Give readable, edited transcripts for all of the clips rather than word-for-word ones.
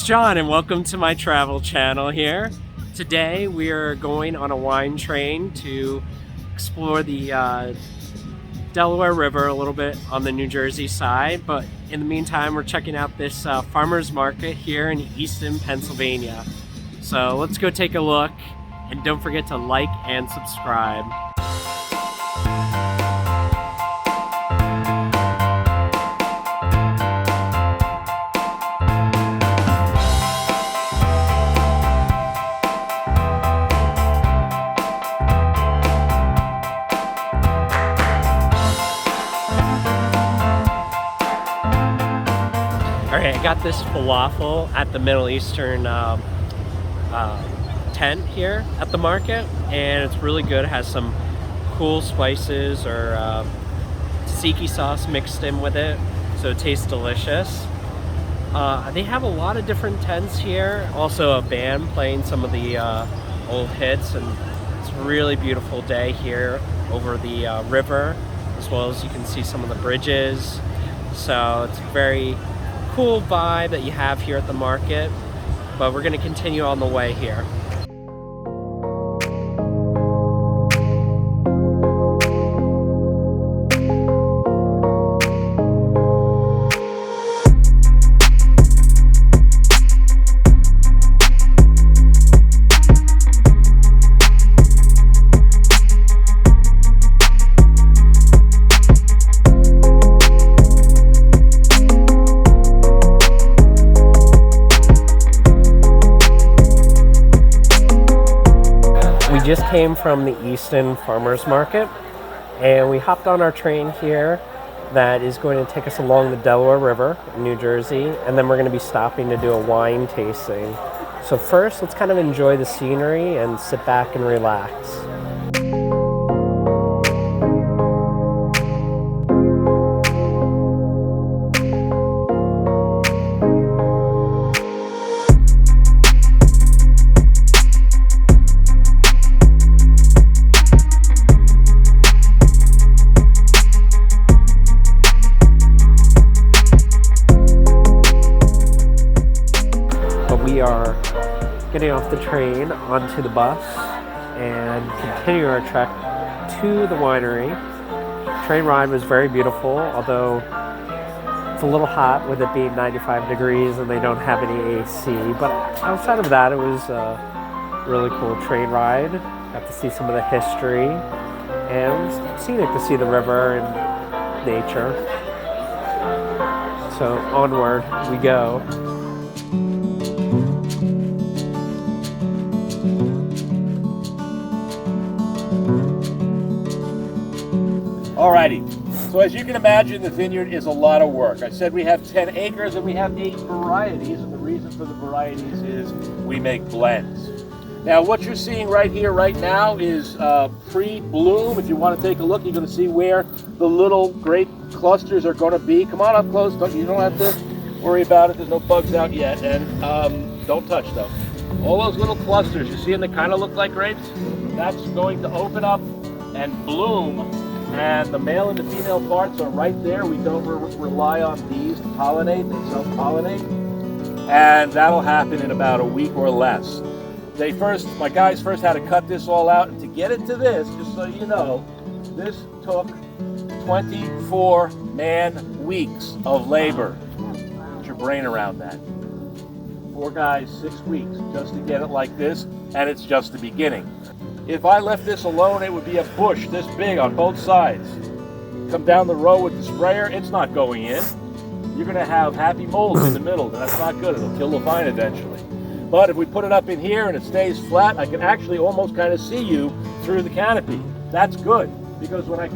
John and welcome to my travel channel here. Today we are going on a wine train to explore the Delaware River a little bit on the New Jersey side, but in the meantime we're checking out this farmers market here in Easton, Pennsylvania. So let's go take a look, and don't forget to like and subscribe. Alright, I got this falafel at the Middle Eastern tent here at the market, and it's really good. It has some cool spices or tzatziki sauce mixed in with it, so it tastes delicious. They have a lot of different tents here, also a band playing some of the old hits, and it's a really beautiful day here over the river, as well as you can see some of the bridges. So it's a very cool vibe that you have here at the market, but we're going to continue on the way here. We just came from the Easton Farmers Market, and we hopped on our train here that is going to take us along the Delaware River in New Jersey, and then we're going to be stopping to do a wine tasting. So first, let's kind of enjoy the scenery and sit back and relax. We are getting off the train onto the bus and continue our trek to the winery. Train ride was very beautiful, although it's a little hot with it being 95 degrees and they don't have any AC. But outside of that, it was a really cool train ride. Got to see some of the history, and it was scenic to see the river and nature. So onward we go. Alrighty, so as you can imagine, the vineyard is a lot of work. I said we have 10 acres and we have 8 varieties, and the reason for the varieties is we make blends. Now what you're seeing right here right now is pre-bloom. If you want to take a look, you're going to see where the little grape clusters are going to be. Come on up close, you don't have to worry about it, there's no bugs out yet, and don't touch them. All those little clusters you see, and they kind of look like grapes, that's going to open up and bloom. And the male and the female parts are right there. We don't rely on bees to pollinate, they self-pollinate. And that'll happen in about a week or less. My guys first had to cut this all out, and to get it to this, just so you know, this took 24 man-weeks of labor. Get your brain around that. 4 guys, 6 weeks, just to get it like this, and it's just the beginning. If I left this alone, it would be a bush this big on both sides. Come down the row with the sprayer, it's not going in. You're going to have happy molds in the middle, and that's not good. It'll kill the vine eventually. But if we put it up in here and it stays flat, I can actually almost kind of see you through the canopy. That's good, because when I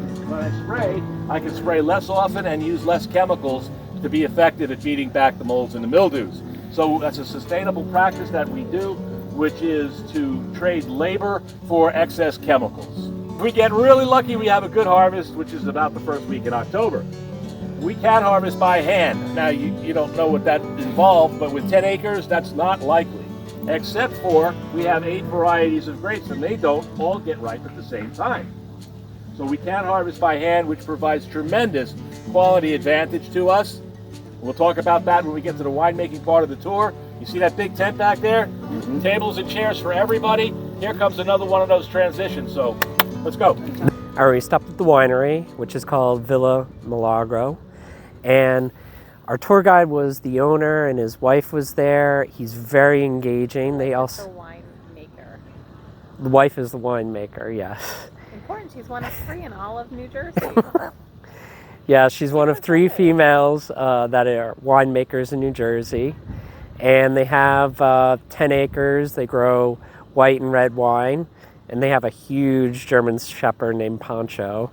spray, I can spray less often and use less chemicals to be effective at beating back the molds and the mildews. So that's a sustainable practice that we do, which is to trade labor for excess chemicals. If we get really lucky, we have a good harvest, which is about the first week in October. We can harvest by hand. Now, you don't know what that involved, but with 10 acres, that's not likely. Except for we have 8 varieties of grapes, and they don't all get ripe at the same time. So we can harvest by hand, which provides tremendous quality advantage to us. We'll talk about that when we get to the winemaking part of the tour. You see that big tent back there? Tables and chairs for everybody. Here comes another one of those transitions, so let's go. All right, we stopped at the winery, which is called Villa Milagro, and our tour guide was the owner, and his wife was there. He's very engaging. They also the winemaker. The wife is the winemaker, yes. Important. She's one of 3 in all of New Jersey. Yeah, she's one of 3 females that are winemakers in New Jersey, and they have 10 acres. They grow white and red wine, and they have a huge German shepherd named Pancho.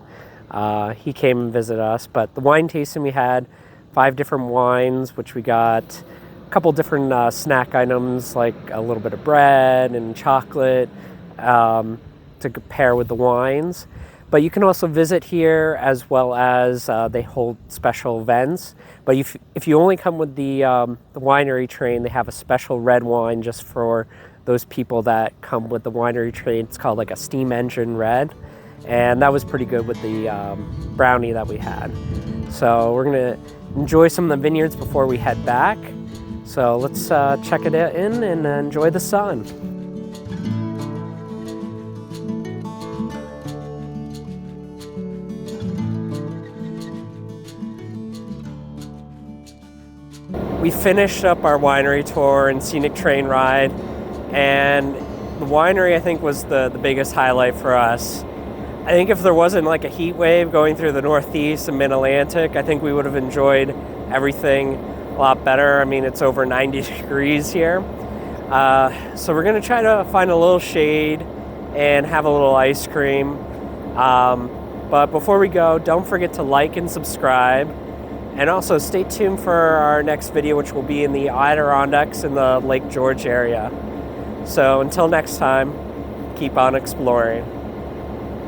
He came and visited us, but the wine tasting, we had 5 different wines, which we got a couple different snack items, like a little bit of bread and chocolate to pair with the wines. But you can also visit here, as well as they hold special events. But if you only come with the winery train, they have a special red wine just for those people that come with the winery train. It's called like a steam engine red. And that was pretty good with the brownie that we had. So we're gonna enjoy some of the vineyards before we head back. So let's check it in and enjoy the sun. We finished up our winery tour and scenic train ride, and the winery, I think, was the biggest highlight for us. I think if there wasn't like a heat wave going through the Northeast and Mid-Atlantic, I think we would have enjoyed everything a lot better. I mean, it's over 90 degrees here. So we're gonna try to find a little shade and have a little ice cream. But before we go, don't forget to like and subscribe. And also stay tuned for our next video, which will be in the Adirondacks in the Lake George area. So until next time, keep on exploring.